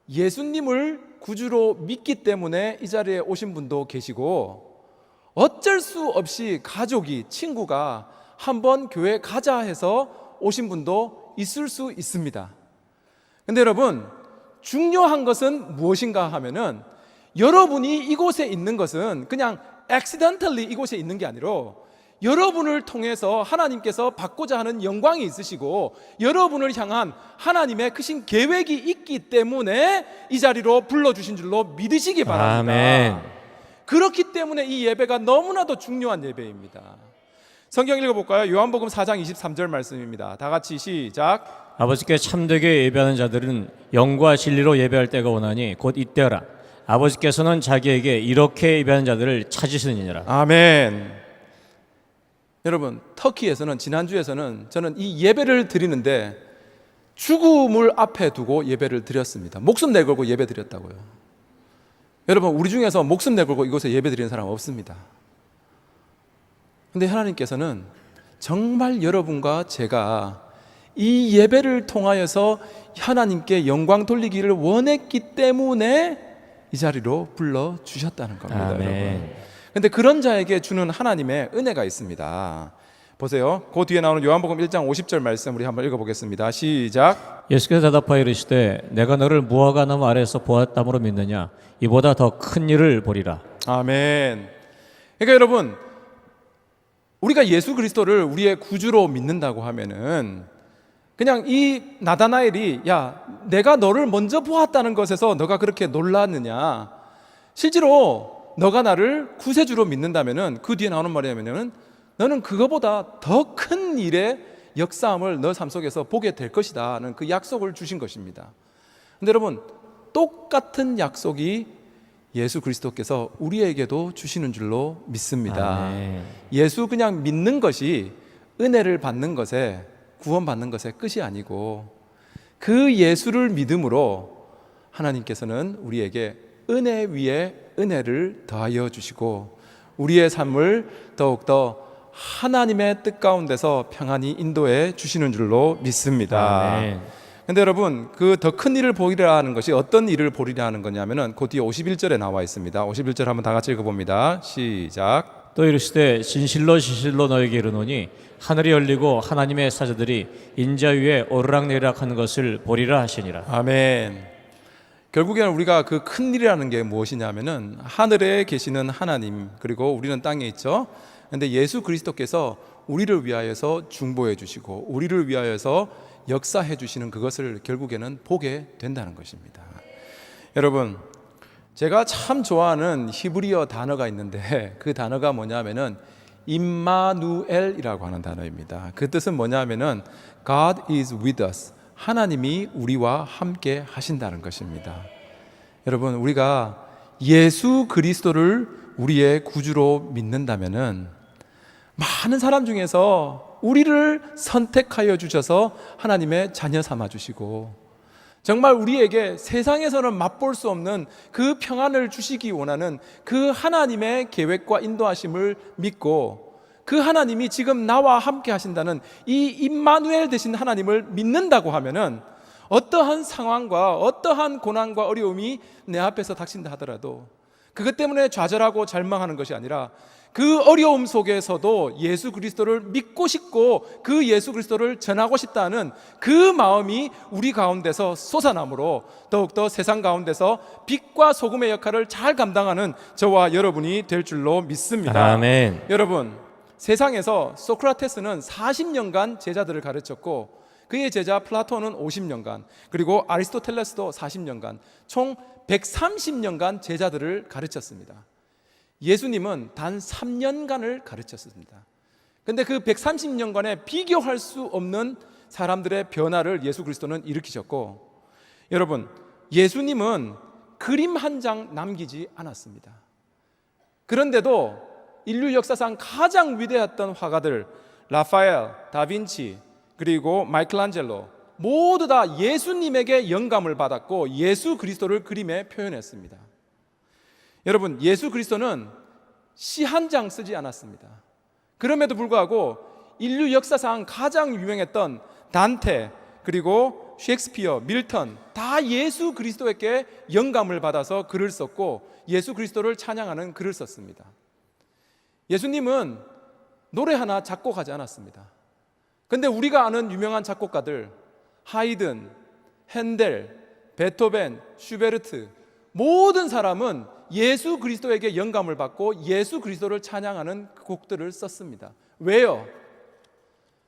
[SPEAKER 1] 예수님을 구주로 믿기 때문에 이 자리에 오신 분도 계시고, 어쩔 수 없이 가족이, 친구가 한번 교회 가자 해서 오신 분도 있을 수 있습니다. 근데 여러분, 중요한 것은 무엇인가 하면은 여러분이 이곳에 있는 것은 그냥 accidentally 이곳에 있는 게 아니라 여러분을 통해서 하나님께서 받고자 하는 영광이 있으시고 여러분을 향한 하나님의 크신 계획이 있기 때문에 이 자리로 불러주신 줄로 믿으시기 바랍니다.
[SPEAKER 2] 아멘.
[SPEAKER 1] 그렇기 때문에 이 예배가 너무나도 중요한 예배입니다. 성경 읽어볼까요? 요한복음 4장 23절 말씀입니다. 다 같이 시작.
[SPEAKER 2] 아버지께 참되게 예배하는 자들은 영과 진리로 예배할 때가 오나니 곧 이때라. 아버지께서는 자기에게 이렇게 예배하는 자들을 찾으시느니라.
[SPEAKER 1] 아멘. 여러분, 터키에서는 지난주에서는 저는 이 예배를 드리는데 죽음을 앞에 두고 예배를 드렸습니다. 목숨 내걸고 예배 드렸다고요. 여러분, 우리 중에서 목숨 내걸고 이곳에 예배 드리는 사람 없습니다. 근데 하나님께서는 정말 여러분과 제가 이 예배를 통하여서 하나님께 영광 돌리기를 원했기 때문에 이 자리로 불러주셨다는 겁니다.
[SPEAKER 2] 아멘.
[SPEAKER 1] 여러분. 근데 그런 자에게 주는 하나님의 은혜가 있습니다. 보세요. 그 뒤에 나오는 요한복음 1장 50절 말씀 우리 한번 읽어보겠습니다. 시작.
[SPEAKER 2] 예수께서 대답하여 이르시되 내가 너를 무화과 나무 아래에서 보았다므로 믿느냐? 이보다 더 큰 일을 보리라.
[SPEAKER 1] 아멘. 그러니까 여러분, 우리가 예수 그리스도를 우리의 구주로 믿는다고 하면은 그냥 이 나다나엘이 야 내가 너를 먼저 보았다는 것에서 너가 그렇게 놀랐느냐, 실제로 너가 나를 구세주로 믿는다면은 그 뒤에 나오는 말이냐면은 너는 그거보다 더 큰 일의 역사함을 너 삶 속에서 보게 될 것이다는 그 약속을 주신 것입니다. 근데 여러분, 똑같은 약속이 예수 그리스도께서 우리에게도 주시는 줄로 믿습니다.
[SPEAKER 2] 아멘.
[SPEAKER 1] 예수 그냥 믿는 것이 은혜를 받는 것에, 구원받는 것의 끝이 아니고 그 예수를 믿음으로 하나님께서는 우리에게 은혜 위에 은혜를 더하여 주시고 우리의 삶을 더욱더 하나님의 뜻 가운데서 평안히 인도해 주시는 줄로 믿습니다.
[SPEAKER 2] 아멘.
[SPEAKER 1] 근데 여러분, 그 더 큰 일을 보리라 하는 것이 어떤 일을 보리라 하는 거냐면은 그 뒤에 51절에 나와 있습니다. 51절 한번 다 같이 읽어봅니다. 시작.
[SPEAKER 2] 또 이르시되 진실로 진실로 너에게 이르노니 하늘이 열리고 하나님의 사자들이 인자 위에 오르락내리락 하는 것을 보리라 하시니라.
[SPEAKER 1] 아멘. 결국에는 우리가 그 큰 일이라는 게 무엇이냐면은 하늘에 계시는 하나님, 그리고 우리는 땅에 있죠. 근데 예수 그리스도께서 우리를 위하여서 중보해 주시고 우리를 위하여서 역사해 주시는 그것을 결국에는 보게 된다는 것입니다. 여러분, 제가 참 좋아하는 히브리어 단어가 있는데 그 단어가 뭐냐면은 임마누엘이라고 하는 단어입니다. 그 뜻은 뭐냐면은 God is with us. 하나님이 우리와 함께 하신다는 것입니다. 여러분, 우리가 예수 그리스도를 우리의 구주로 믿는다면은 많은 사람 중에서 우리를 선택하여 주셔서 하나님의 자녀 삼아 주시고 정말 우리에게 세상에서는 맛볼 수 없는 그 평안을 주시기 원하는 그 하나님의 계획과 인도하심을 믿고 그 하나님이 지금 나와 함께 하신다는 이 임마누엘 되신 하나님을 믿는다고 하면은 어떠한 상황과 어떠한 고난과 어려움이 내 앞에서 닥친다 하더라도 그것 때문에 좌절하고 절망하는 것이 아니라 그 어려움 속에서도 예수 그리스도를 믿고 싶고 그 예수 그리스도를 전하고 싶다는 그 마음이 우리 가운데서 솟아나므로 더욱더 세상 가운데서 빛과 소금의 역할을 잘 감당하는 저와 여러분이 될 줄로 믿습니다.
[SPEAKER 2] 아멘.
[SPEAKER 1] 여러분, 세상에서 소크라테스는 40년간 제자들을 가르쳤고 그의 제자 플라톤은 50년간, 그리고 아리스토텔레스도 40년간, 총 130년간 제자들을 가르쳤습니다. 예수님은 단 3년간을 가르쳤습니다. 그런데 그 130년간에 비교할 수 없는 사람들의 변화를 예수 그리스도는 일으키셨고, 여러분, 예수님은 그림 한 장 남기지 않았습니다. 그런데도 인류 역사상 가장 위대했던 화가들 라파엘, 다빈치, 그리고 마이클란젤로 모두 다 예수님에게 영감을 받았고 예수 그리스도를 그림에 표현했습니다. 여러분, 예수 그리스도는 시 한 장 쓰지 않았습니다. 그럼에도 불구하고 인류 역사상 가장 유명했던 단테, 그리고 셰익스피어, 밀턴 다 예수 그리스도에게 영감을 받아서 글을 썼고 예수 그리스도를 찬양하는 글을 썼습니다. 예수님은 노래 하나 작곡하지 않았습니다. 근데 우리가 아는 유명한 작곡가들 하이든, 핸델, 베토벤, 슈베르트 모든 사람은 예수 그리스도에게 영감을 받고 예수 그리스도를 찬양하는 곡들을 썼습니다. 왜요?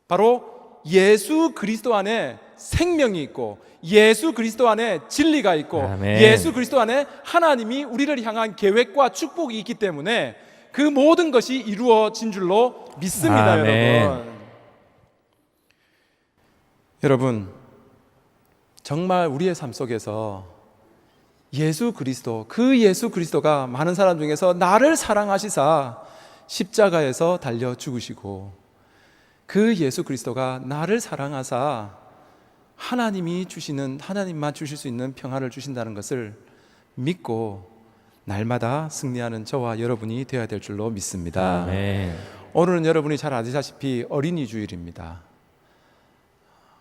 [SPEAKER 1] 바로 예수 그리스도 안에 생명이 있고 예수 그리스도 안에 진리가 있고
[SPEAKER 2] 아멘.
[SPEAKER 1] 예수 그리스도 안에 하나님이 우리를 향한 계획과 축복이 있기 때문에 그 모든 것이 이루어진 줄로 믿습니다.
[SPEAKER 2] 아멘.
[SPEAKER 1] 여러분, 정말 우리의 삶 속에서 예수 그리스도, 그 예수 그리스도가 많은 사람 중에서 나를 사랑하시사 십자가에서 달려 죽으시고, 그 예수 그리스도가 나를 사랑하사 하나님이 주시는, 하나님만 주실 수 있는 평안을 주신다는 것을 믿고 날마다 승리하는 저와 여러분이 되어야 될 줄로 믿습니다.
[SPEAKER 2] 아멘.
[SPEAKER 1] 오늘은 여러분이 잘 아시다시피 어린이 주일입니다.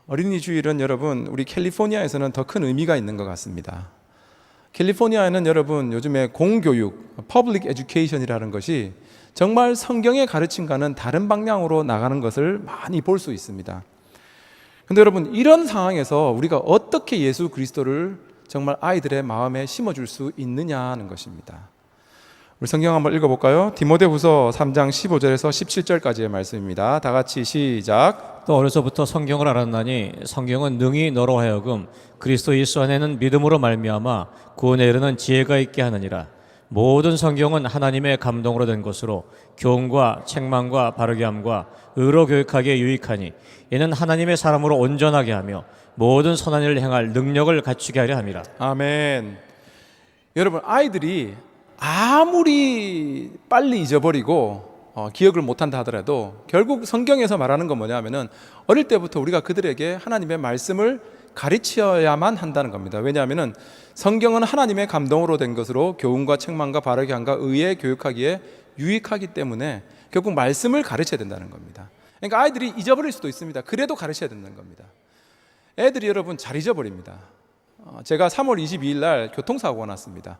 [SPEAKER 1] 어린이 주일은 여러분, 우리 캘리포니아에서는 더 큰 의미가 있는 것 같습니다. 캘리포니아에는 여러분 요즘에 공교육, 퍼블릭 에듀케이션이라는 것이 정말 성경의 가르침과는 다른 방향으로 나가는 것을 많이 볼 수 있습니다. 근데 여러분, 이런 상황에서 우리가 어떻게 예수 그리스도를 정말 아이들의 마음에 심어줄 수 있느냐 하는 것입니다. 우리 성경 한번 읽어볼까요? 디모데후서 3장 15절에서 17절까지의 말씀입니다. 다 같이 시작.
[SPEAKER 2] 또 어려서부터 성경을 알았나니 성경은 능히 너로 하여금 그리스도 예수 안에는 믿음으로 말미암아 구원에 이르는 지혜가 있게 하느니라. 모든 성경은 하나님의 감동으로 된 것으로 교훈과 책망과 바르게 함과 의로 교육하기에 유익하니 이는 하나님의 사람으로 온전하게 하며 모든 선한 일을 행할 능력을 갖추게 하려 함이라.
[SPEAKER 1] 아멘. 여러분, 아이들이 아무리 빨리 잊어버리고 기억을 못한다 하더라도 결국 성경에서 말하는 건 뭐냐면은 어릴 때부터 우리가 그들에게 하나님의 말씀을 가르쳐야만 한다는 겁니다. 왜냐하면은 성경은 하나님의 감동으로 된 것으로 교훈과 책망과 바르게 함과 의에 교육하기에 유익하기 때문에 결국 말씀을 가르쳐야 된다는 겁니다. 그러니까 아이들이 잊어버릴 수도 있습니다. 그래도 가르쳐야 된다는 겁니다. 애들이 여러분 잘 잊어버립니다. 제가 3월 22일 날 교통사고가 났습니다.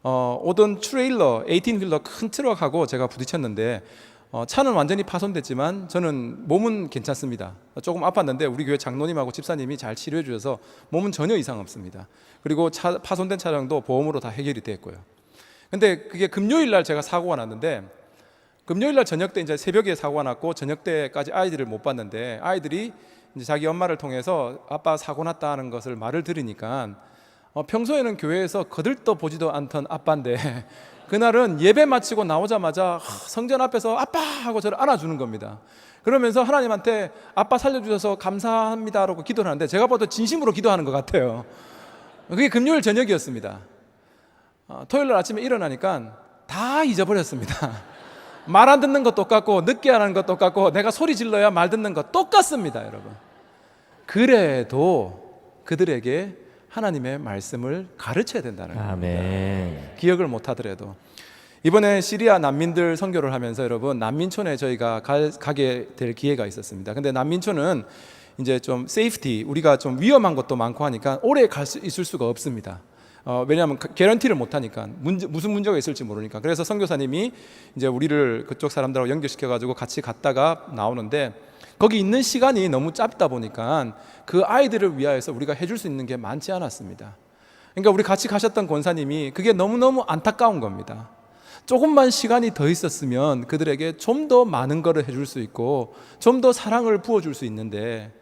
[SPEAKER 1] 오던 트레일러, 18휠러 큰 트럭하고 제가 부딪혔는데 차는 완전히 파손됐지만 저는 몸은 괜찮습니다. 조금 아팠는데 우리 교회 장로님하고 집사님이 잘 치료해 주셔서 몸은 전혀 이상 없습니다. 그리고 파손된 차량도 보험으로 다 해결이 됐고요. 근데 그게 금요일 날 제가 사고가 났는데, 금요일 날 저녁 때 이제 새벽에 사고가 났고 저녁 때까지 아이들을 못 봤는데, 아이들이 이제 자기 엄마를 통해서 아빠 사고 났다는 것을 말을 들으니까 평소에는 교회에서 거들떠 보지도 않던 아빠인데 그날은 예배 마치고 나오자마자 성전 앞에서 아빠 하고 저를 안아주는 겁니다. 그러면서 하나님한테 아빠 살려주셔서 감사합니다라고 기도를 하는데 제가 봐도 진심으로 기도하는 것 같아요. 그게 금요일 저녁이었습니다. 토요일 날 아침에 일어나니까 다 잊어버렸습니다. 말 안 듣는 것 똑같고 늦게 하는 것 똑같고 내가 소리 질러야 말 듣는 것 똑같습니다. 여러분, 그래도 그들에게 하나님의 말씀을 가르쳐야 된다는 겁니다.
[SPEAKER 2] 아멘.
[SPEAKER 1] 기억을 못 하더라도. 이번에 시리아 난민들 선교를 하면서 여러분, 난민촌에 저희가 가게 될 기회가 있었습니다. 근데 난민촌은 이제 좀 세이프티, 우리가 좀 위험한 것도 많고 하니까 오래 갈 수 있을 수가 없습니다. 왜냐하면 개런티를 못 하니까, 무슨 문제가 있을지 모르니까. 그래서 선교사님이 이제 우리를 그쪽 사람들하고 연결시켜 가지고 같이 갔다가 나오는데, 거기 있는 시간이 너무 짧다 보니까 그 아이들을 위하여서 우리가 해줄 수 있는 게 많지 않았습니다. 그러니까 우리 같이 가셨던 권사님이 그게 너무너무 안타까운 겁니다. 조금만 시간이 더 있었으면 그들에게 좀 더 많은 거를 해줄 수 있고 좀 더 사랑을 부어줄 수 있는데,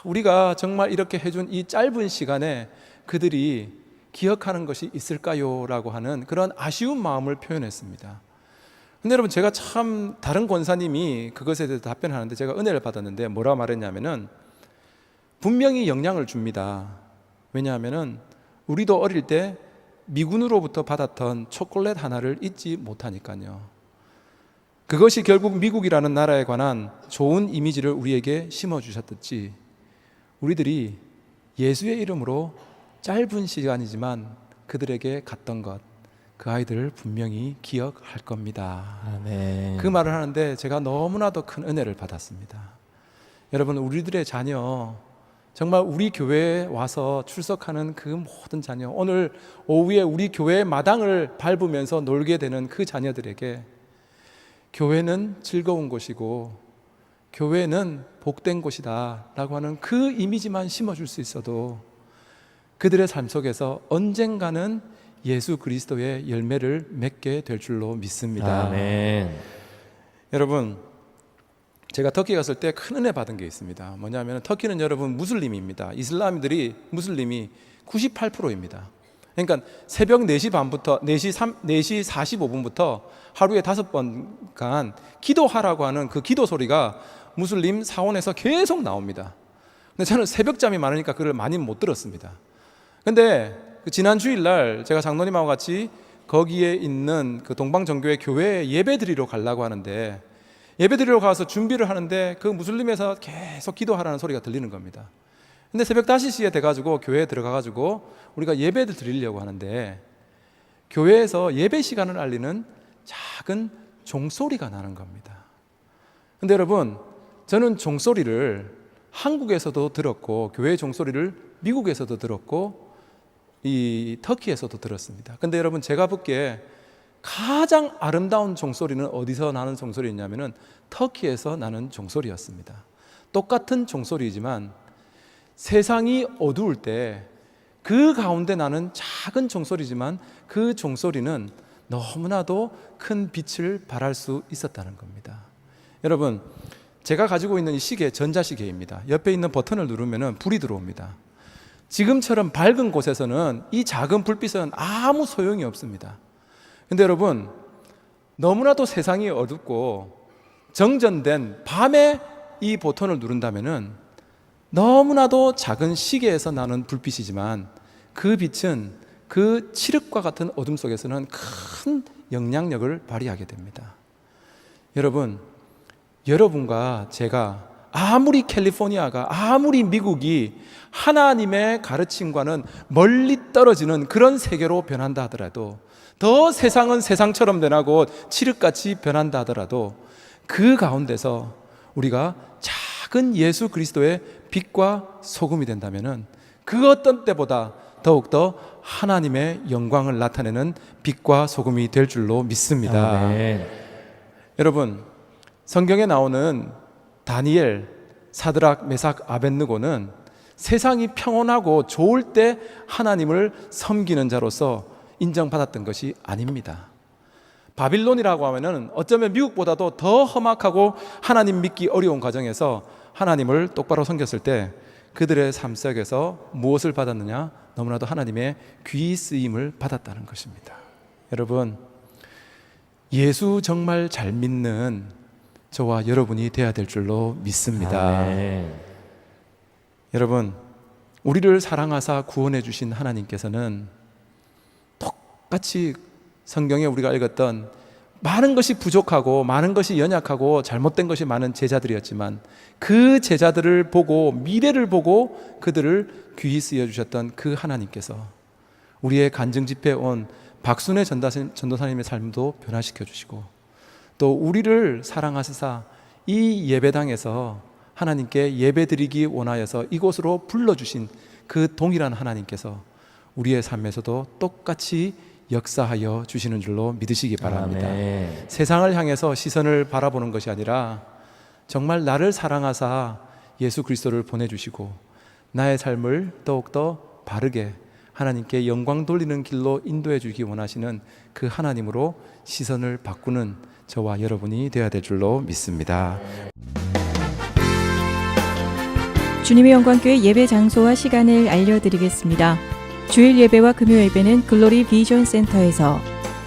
[SPEAKER 1] 우리가 정말 이렇게 해준 이 짧은 시간에 그들이 기억하는 것이 있을까요? 라고 하는 그런 아쉬운 마음을 표현했습니다. 근데 여러분, 제가 참 다른 권사님이 그것에 대해서 답변하는데 제가 은혜를 받았는데 뭐라 말했냐면은 분명히 영향을 줍니다. 왜냐하면은 우리도 어릴 때 미군으로부터 받았던 초콜릿 하나를 잊지 못하니까요. 그것이 결국 미국이라는 나라에 관한 좋은 이미지를 우리에게 심어주셨듯이 우리들이 예수의 이름으로 짧은 시간이지만 그들에게 갔던 것, 그 아이들을 분명히 기억할 겁니다.
[SPEAKER 2] 아멘.
[SPEAKER 1] 그 말을 하는데 제가 너무나도 큰 은혜를 받았습니다. 여러분, 우리들의 자녀, 정말 우리 교회에 와서 출석하는 그 모든 자녀, 오늘 오후에 우리 교회의 마당을 밟으면서 놀게 되는 그 자녀들에게 교회는 즐거운 곳이고 교회는 복된 곳이다 라고 하는 그 이미지만 심어줄 수 있어도 그들의 삶 속에서 언젠가는 예수 그리스도의 열매를 맺게 될 줄로 믿습니다.
[SPEAKER 2] 아멘.
[SPEAKER 1] 여러분, 제가 터키 갔을 때 큰 은혜 받은 게 있습니다. 뭐냐면 터키는 여러분 무슬림입니다. 이슬람들이 무슬림이 98%입니다. 그러니까 새벽 4시 반부터 4시 45분부터 하루에 5번간 기도하라고 하는 그 기도 소리가 무슬림 사원에서 계속 나옵니다. 근데 저는 새벽잠이 많으니까 그걸 많이 못 들었습니다. 근데 그 지난 주일날 제가 장로님하고 같이 거기에 있는 그 동방정교회 교회에 예배 드리러 가려고 하는데, 예배 드리러 가서 준비를 하는데 그 무슬림에서 계속 기도하라는 소리가 들리는 겁니다. 근데 새벽 5시에 돼가지고 교회에 들어가가지고 우리가 예배를 드리려고 하는데, 교회에서 예배 시간을 알리는 작은 종소리가 나는 겁니다. 근데 여러분, 저는 종소리를 한국에서도 들었고 교회 종소리를 미국에서도 들었고 이 터키에서도 들었습니다. 근데 여러분, 제가 보기에 가장 아름다운 종소리는 어디서 나는 종소리였냐면은 터키에서 나는 종소리였습니다. 똑같은 종소리이지만 세상이 어두울 때 그 가운데 나는 작은 종소리지만 그 종소리는 너무나도 큰 빛을 발할 수 있었다는 겁니다. 여러분, 제가 가지고 있는 이 시계 전자시계입니다. 옆에 있는 버튼을 누르면 불이 들어옵니다. 지금처럼 밝은 곳에서는 이 작은 불빛은 아무 소용이 없습니다. 근데 여러분, 너무나도 세상이 어둡고 정전된 밤에 이 버튼을 누른다면은 너무나도 작은 시계에서 나는 불빛이지만 그 빛은 그 칠흑과 같은 어둠 속에서는 큰 영향력을 발휘하게 됩니다. 여러분, 여러분과 제가 아무리 캘리포니아가, 아무리 미국이 하나님의 가르침과는 멀리 떨어지는 그런 세계로 변한다 하더라도, 더 세상은 세상처럼 변하고 칠흑같이 변한다 하더라도 그 가운데서 우리가 작은 예수 그리스도의 빛과 소금이 된다면 그 어떤 때보다 더욱더 하나님의 영광을 나타내는 빛과 소금이 될 줄로 믿습니다.
[SPEAKER 2] 아멘.
[SPEAKER 1] 여러분, 성경에 나오는 다니엘, 사드락, 메삭, 아벳느고는 세상이 평온하고 좋을 때 하나님을 섬기는 자로서 인정받았던 것이 아닙니다. 바빌론이라고 하면은 어쩌면 미국보다도 더 험악하고 하나님 믿기 어려운 과정에서 하나님을 똑바로 섬겼을 때 그들의 삶 속에서 무엇을 받았느냐? 너무나도 하나님의 귀히 쓰임을 받았다는 것입니다. 여러분, 예수 정말 잘 믿는 저와 여러분이 되어야 될 줄로 믿습니다.
[SPEAKER 2] 아멘.
[SPEAKER 1] 여러분, 우리를 사랑하사 구원해 주신 하나님께서는 똑같이 성경에 우리가 읽었던 많은 것이 부족하고 많은 것이 연약하고 잘못된 것이 많은 제자들이었지만 그 제자들을 보고 미래를 보고 그들을 귀히 쓰여 주셨던 그 하나님께서 우리의 간증 집회에 온 박순애 전도사님의 삶도 변화시켜 주시고 또 우리를 사랑하시사 이 예배당에서 하나님께 예배드리기 원하여서 이곳으로 불러주신 그 동일한 하나님께서 우리의 삶에서도 똑같이 역사하여 주시는 줄로 믿으시기 바랍니다.
[SPEAKER 2] 아멘.
[SPEAKER 1] 세상을 향해서 시선을 바라보는 것이 아니라 정말 나를 사랑하사 예수 그리스도를 보내주시고 나의 삶을 더욱더 바르게 하나님께 영광 돌리는 길로 인도해 주기 원하시는 그 하나님으로 시선을 바꾸는 저와 여러분이 되어야 될 줄로 믿습니다.
[SPEAKER 3] 주님의 영광교회 예배 장소와 시간을 알려드리겠습니다. 주일 예배와 금요 예배는 글로리 비전 센터에서,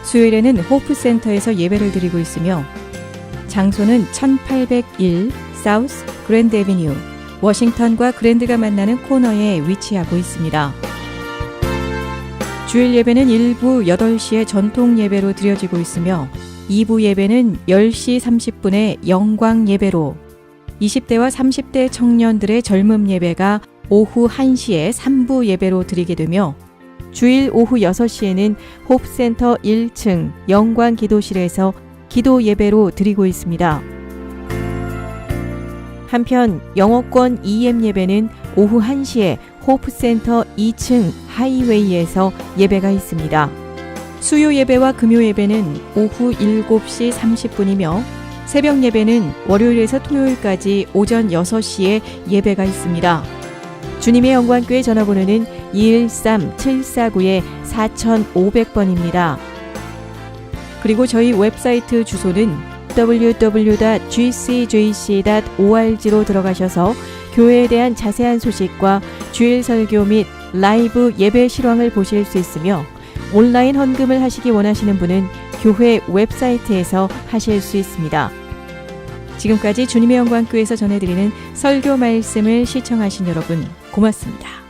[SPEAKER 3] 수요일에는 호프 센터에서 예배를 드리고 있으며 장소는 1801 사우스 그랜드 애비뉴 워싱턴과 그랜드가 만나는 코너에 위치하고 있습니다. 주일 예배는 1부 8시에 전통 예배로 드려지고 있으며 2부 예배는 10시 30분에 영광 예배로, 20대와 30대 청년들의 젊음 예배가 오후 1시에 3부 예배로 드리게 되며 주일 오후 6시에는 홉센터 1층 영광 기도실에서 기도 예배로 드리고 있습니다. 한편 영어권 EM 예배는 오후 1시에 호프센터 2층 하이웨이에서 예배가 있습니다. 수요 예배와 금요 예배는 오후 7시 30분이며 새벽 예배는 월요일에서 토요일까지 오전 6시에 예배가 있습니다. 주님의 영광교회 전화번호는 213-749-4500번입니다. 그리고 저희 웹사이트 주소는 www.gcjc.org로 들어가셔서 교회에 대한 자세한 소식과 주일 설교 및 라이브 예배 실황을 보실 수 있으며 온라인 헌금을 하시기 원하시는 분은 교회 웹사이트에서 하실 수 있습니다. 지금까지 주님의 영광교회에서 전해드리는 설교 말씀을 시청하신 여러분 고맙습니다.